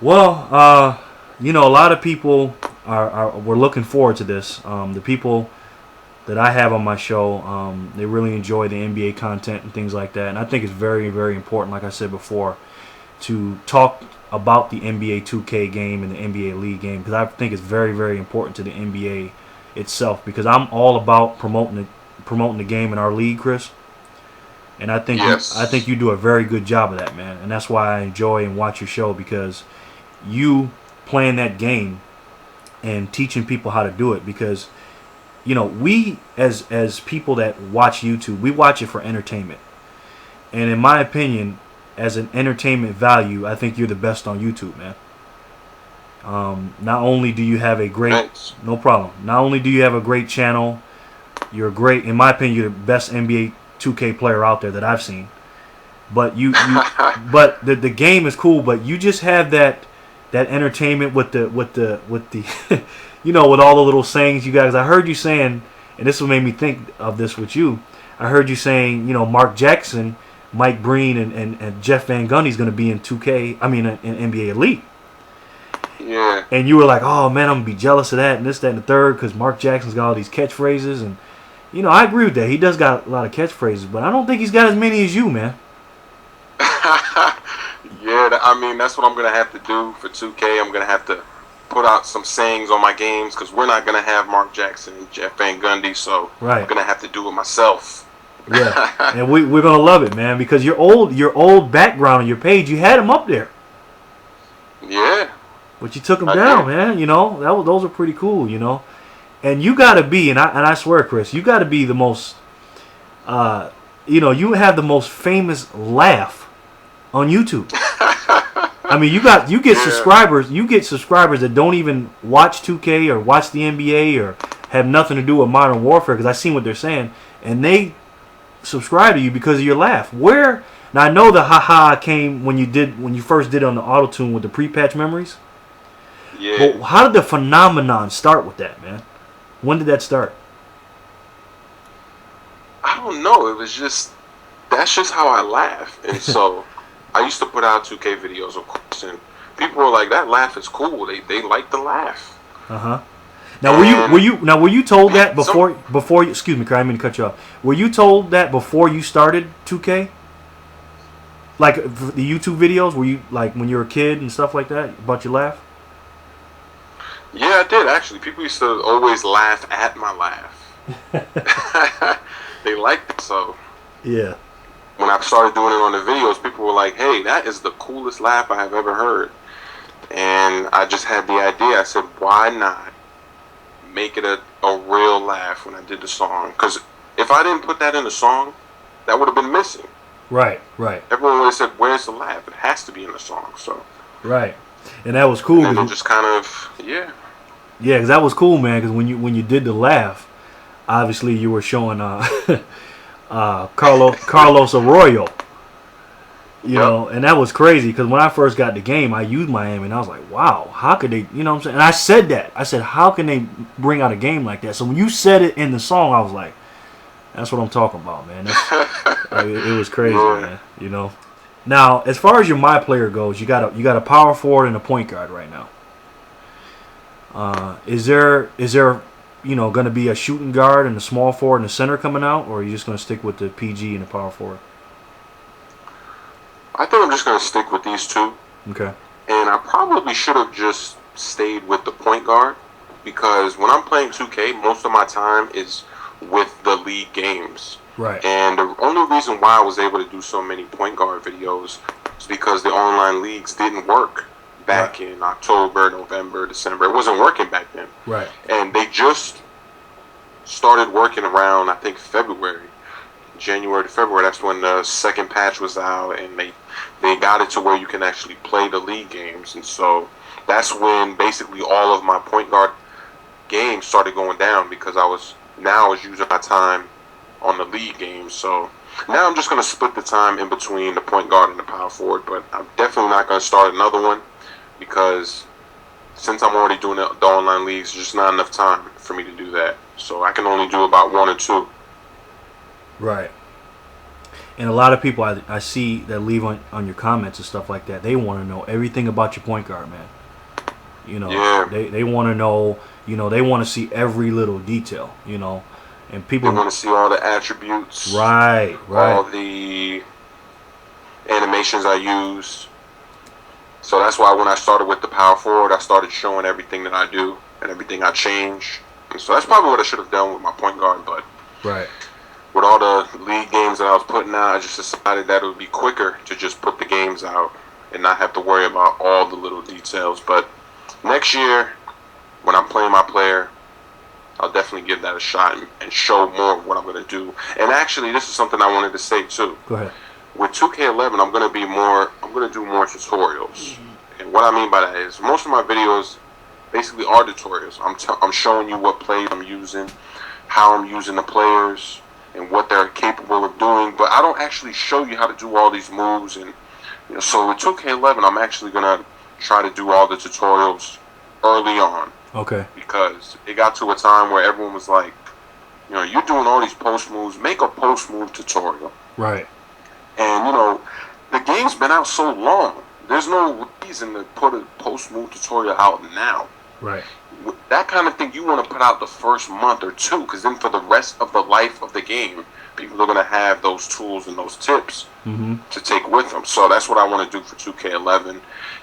Well, a lot of people were looking forward to this. The people that I have on my show, they really enjoy the NBA content and things like that. And I think it's very, very important, like I said before, to talk about the NBA 2K game and the NBA League game because I think it's very, very important to the NBA itself. Because I'm all about promoting the game in our league, Chris. And I think Yes. you do a very good job of that, man. And that's why I enjoy and watch your show because you playing that game and teaching people how to do it because we as people that watch YouTube, we watch it for entertainment. And in my opinion, as an entertainment value, I think you're the best on YouTube, man. Not only do you have a great, Thanks. no problem. Not only do you have a great channel, you're great. In my opinion, you're the best NBA 2K player out there that I've seen. But but the game is cool. But you just have that entertainment with the with all the little sayings you guys. I heard you saying, and this what made me think of this with you. I heard you saying, Mark Jackson, Mike Breen, and Jeff Van Gundy's going to be in 2K. I mean, in NBA Elite. Yeah. And you were like, oh man, I'm gonna be jealous of that and this, that, and the third because Mark Jackson's got all these catchphrases and I agree with that. He does got a lot of catchphrases, but I don't think he's got as many as you, man. Yeah, I mean, that's what I'm going to have to do for 2K. I'm going to have to put out some sayings on my games because we're not going to have Mark Jackson and Jeff Van Gundy, so I'm Right. going to have to do it myself. Yeah. And we're gonna love it, man, because your old background on your page, you had him up there, Yeah, but you took him I down, did. man. Those are pretty cool. And you gotta be, and I swear, Chris, you gotta be the most, you have the most famous laugh on YouTube. I mean, you get Yeah. subscribers that don't even watch 2K or watch the NBA or have nothing to do with Modern Warfare because I seen what they're saying, and they subscribe to you because of your laugh. Where now I know the haha came when you first did it on the auto tune with the pre-patch memories, Yeah. but how did the phenomenon start with that, man? When did that start? I don't know. It was just, that's just how I laugh. And so I used to put out 2K videos, of course, and people were like, that laugh is cool. They like the laugh. Uh huh. Now And were you told man, that some before you, excuse me, I didn't mean to cut you off. Were you told that before you started 2K? Like the YouTube videos, were you like when you were a kid and stuff like that about your laugh? Yeah, I did actually. People used to always laugh at my laugh. They liked it. So Yeah. when I started doing it on the videos, people were like, "Hey, that is the coolest laugh I have ever heard." And I just had the idea. I said, "Why not make it a real laugh when I did the song?" Because if I didn't put that in the song, that would have been missing. Right. Right. Everyone would have said, "Where's the laugh?" It has to be in the song. So, Right. And that was and cool then it because just kind of, yeah, yeah, cause that was cool, man. Because when you did the laugh, obviously you were showing Carlos Arroyo, yep, and that was crazy. Because when I first got the game, I used Miami, and I was like, wow, how could they? You know what I'm saying? And I said that. I said, how can they bring out a game like that? So when you said it in the song, I was like, that's what I'm talking about, man. It was crazy, yeah. man. Now, as far as your my player goes, you got a power forward and a point guard right now. Is there going to be a shooting guard and a small forward and a center coming out, or are you just going to stick with the PG and the power forward? I think I'm just gonna stick with these two. Okay. And I probably should have just stayed with the point guard because when I'm playing 2K, most of my time is with the league games. Right. And the only reason why I was able to do so many point guard videos is because the online leagues didn't work Right. back in October, November, December. It wasn't working back then. Right. And they just started working around, I think, February. January to February. That's when the second patch was out, and they got it to where you can actually play the league games. And so that's when basically all of my point guard games started going down because I was using my time on the league games. So now I'm just going to split the time in between the point guard and the power forward, but I'm definitely not going to start another one because since I'm already doing the online leagues, there's just not enough time for me to do that. So I can only do about one or two. Right. And a lot of people I see that leave on your comments and stuff like that, they want to know everything about your point guard, man. You know, Yeah. they want to know, you know, they want to see every little detail, you know. And people want to see all the attributes. Right. All the animations I use. So that's why when I started with the power forward, I started showing everything that I do and everything I change. And so that's probably what I should have done with my point guard, but right. With all the league games that I was putting out, I just decided that it would be quicker to just put the games out and not have to worry about all the little details. But next year, when I'm playing my player, I'll definitely give that a shot and show more of what I'm going to do. And actually, this is something I wanted to say too. Go ahead. With 2K11, I'm going to do more tutorials. And what I mean by that is most of my videos basically are tutorials. I'm showing you what plays I'm using, how I'm using the players, and what they're capable of doing. But I don't actually show you how to do all these moves. And so with 2K11, I'm actually going to try to do all the tutorials early on. Okay. Because it got to a time where everyone was like, you're doing all these post moves. Make a post move tutorial. Right. And, the game's been out so long. There's no reason to put a post move tutorial out now. Right. That kind of thing you want to put out the first month or two, because then for the rest of the life of the game, people are going to have those tools and those tips to take with them. So that's what I want to do for 2K11.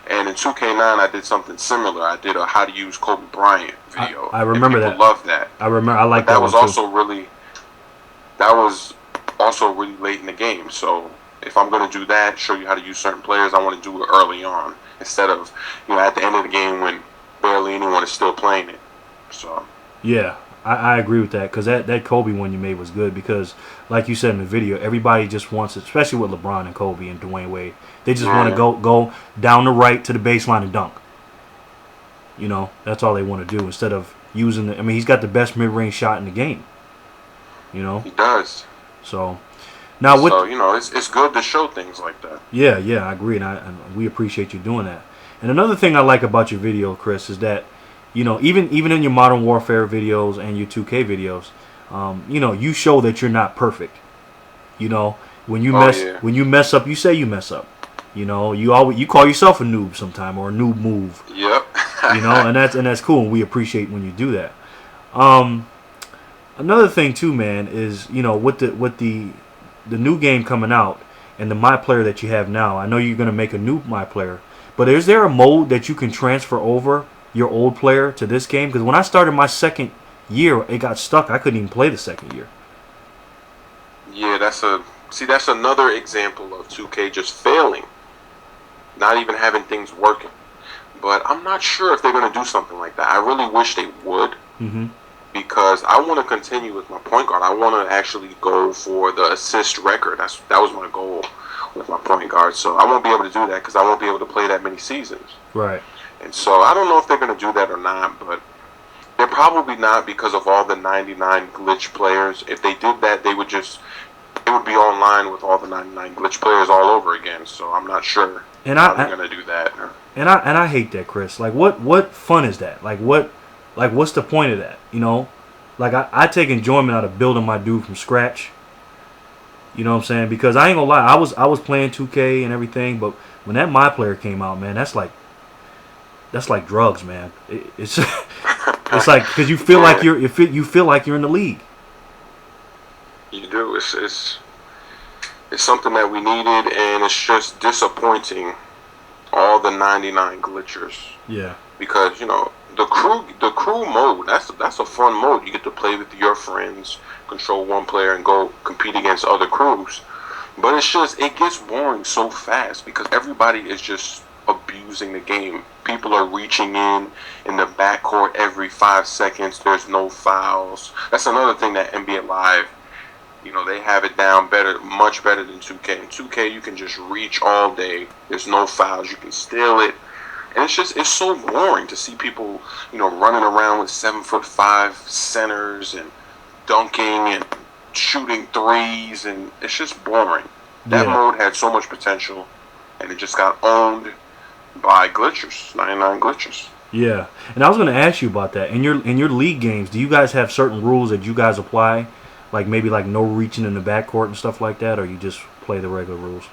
And in 2K9, I did something similar. I did a how to use Kobe Bryant video. I remember that. People loved that. I remember. I like that. That was also really late in the game. So if I'm going to do that, show you how to use certain players, I want to do it early on instead of at the end of the game when barely anyone is still playing it. So yeah, I agree with that, because that Kobe one you made was good, because like you said in the video, everybody just wants it, especially with LeBron and Kobe and Dwayne Wade. They just want to go down the right to the baseline and dunk. That's all they want to do instead of using the. I mean, he's got the best mid-range shot in the game. He does. So now with it's good to show things like that. Yeah, I agree, and we appreciate you doing that. And another thing I like about your video, Chris, is that even in your Modern Warfare videos and your 2K videos, you show that you're not perfect. When you mess up, you say you mess up. You call yourself a noob sometime, or a noob move. Yep. And that's cool, and we appreciate when you do that. Another thing too, man, is with the new game coming out and the My Player that you have now. I know you're gonna make a new My Player, but is there a mode that you can transfer over your old player to this game? Because when I started my second year, it got stuck. I couldn't even play the second year. Yeah, that's another example of 2K just failing, not even having things working. But I'm not sure if they're going to do something like that. I really wish they would, because I want to continue with my point guard. I want to actually go for the assist record. That was my goal with my point guard. So I won't be able to do that because I won't be able to play that many seasons. Right. And so I don't know if they're going to do that or not, but they're probably not, because of all the 99 glitch players. If they did that, it would be online with all the 99 glitch players all over again. So I'm not sure how they're going to do that. And I hate that, Chris. Like, what fun is that? What's the point of that? Like I take enjoyment out of building my dude from scratch. You know what I'm saying? Because I ain't gonna lie, I was playing 2K and everything, but when that My Player came out, man, that's like drugs, man. It's it's like, because you feel like you feel like you're in the league. You do. It's something that we needed, and it's just disappointing. All the 99 glitchers. Yeah. Because the crew mode, that's a fun mode. You get to play with your friends, control one player, and go compete against other crews. But it gets boring so fast because everybody is just abusing the game. People are reaching in the backcourt every 5 seconds. There's no fouls. That's another thing that NBA Live, they have it down much better than 2K. In 2K, you can just reach all day. There's no fouls. You can steal it. And it's so boring to see people, running around with 7'5" centers and dunking and shooting threes, and it's just boring. That mode had so much potential, and it just got owned by glitchers, 99 glitchers. Yeah, and I was going to ask you about that. In your league games, do you guys have certain rules that you guys apply, like maybe like no reaching in the backcourt and stuff like that, or you just play the regular rules?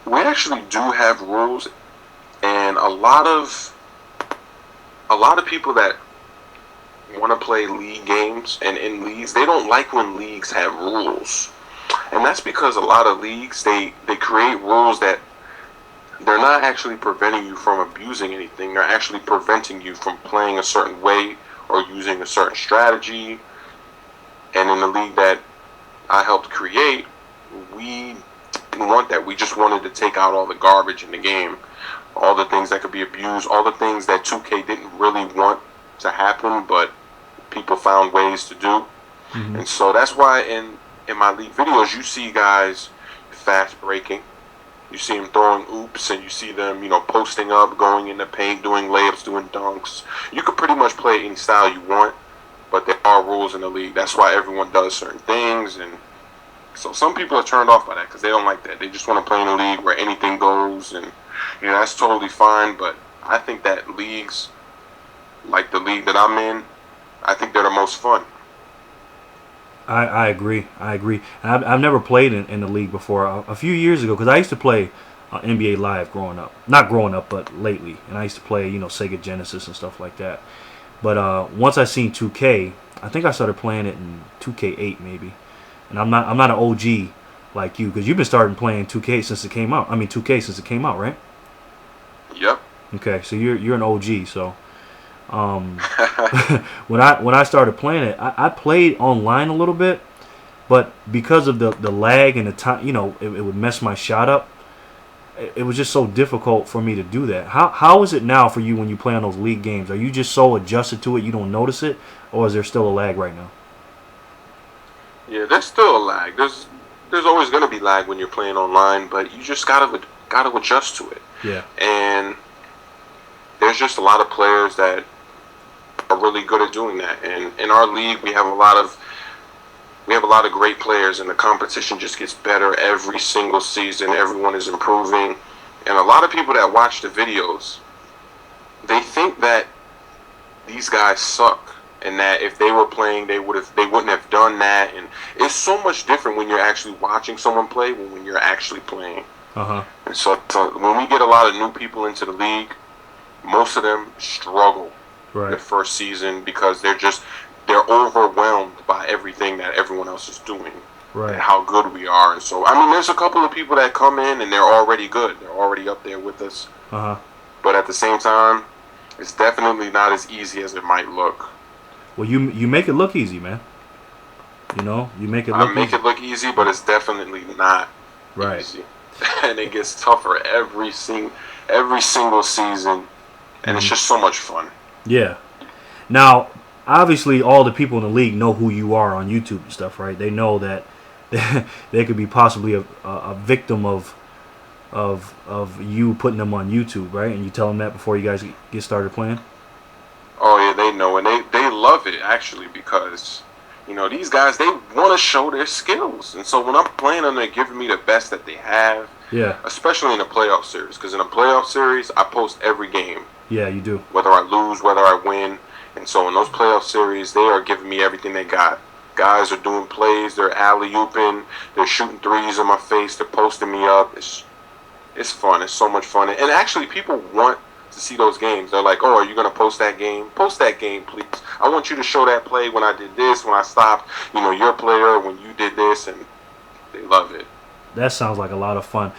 We actually do have rules, and a lot of people that want to play league games and in leagues, they don't like when leagues have rules. And that's because a lot of leagues, they create rules that they're not actually preventing you from abusing anything. They're actually preventing you from playing a certain way or using a certain strategy. And in the league that I helped create, we didn't want that. We just wanted to take out all the garbage in the game, all the things that could be abused, all the things that 2K didn't really want to happen, but people found ways to do. Mm-hmm. And so that's why in my league videos, you see guys fast breaking. You see them throwing oops, and you see them, posting up, going in the paint, doing layups, doing dunks. You can pretty much play any style you want, but there are rules in the league. That's why everyone does certain things, and so some people are turned off by that because they don't like that. They just want to play in a league where anything goes, and that's totally fine. But I think that leagues, like the league that I'm in, I think they're the most fun. I agree. And I've never played in the league before. A few years ago, because I used to play NBA Live growing up. Not growing up, but lately. And I used to play, Sega Genesis and stuff like that. But once I seen 2K, I think I started playing it in 2K8 maybe. And I'm not an OG like you, because you've been starting playing 2K since it came out. 2K since it came out, right? Yep. Okay, so you're an OG. So when I started playing it, I played online a little bit, but because of the lag and the time, it would mess my shot up. It was just so difficult for me to do that. How is it now for you when you play on those league games? Are you just so adjusted to it you don't notice it, or is there still a lag right now? Yeah, there's still a lag. There's always going to be lag when you're playing online, but you just gotta adjust to it. Yeah. And there's just a lot of players that are really good at doing that. And in our league, we have a lot of great players, and the competition just gets better every single season. Everyone is improving, and a lot of people that watch the videos, they think that these guys suck, and that if they were playing, they wouldn't have done that. And it's so much different when you're actually watching someone play than when you're actually playing. And so when we get a lot of new people into the league, most of them struggle the first season because they're overwhelmed by everything that everyone else is doing, and how good we are. And so, there's a couple of people that come in and they're already good. They're already up there with us. But at the same time, it's definitely not as easy as it might look. Well, you make it look easy, man. You make it look easy. I make it look easy, but it's definitely not easy. And it gets tougher every single season, and it's just so much fun. Yeah. Now, obviously, all the people in the league know who you are on YouTube and stuff, right? They know that they could be possibly a victim of you putting them on YouTube, right? And you tell them that before you guys get started playing? Oh, yeah, they know. And they love it, actually, because, these guys, they want to show their skills. And so when I'm playing them, they're giving me the best that they have. Yeah. Especially in the playoff series. Because in a playoff series, I post every game. Yeah, you do. Whether I lose, whether I win. And so in those playoff series, they are giving me everything they got. Guys are doing plays, they're alley-ooping, they're shooting threes in my face, they're posting me up. It's fun. It's so much fun. And actually, people want to see those games. They're like, oh, are you going to post that game? Post that game, please. I want you to show that play when I did this, when I stopped, your player, when you did this, and they love it. That sounds like a lot of fun.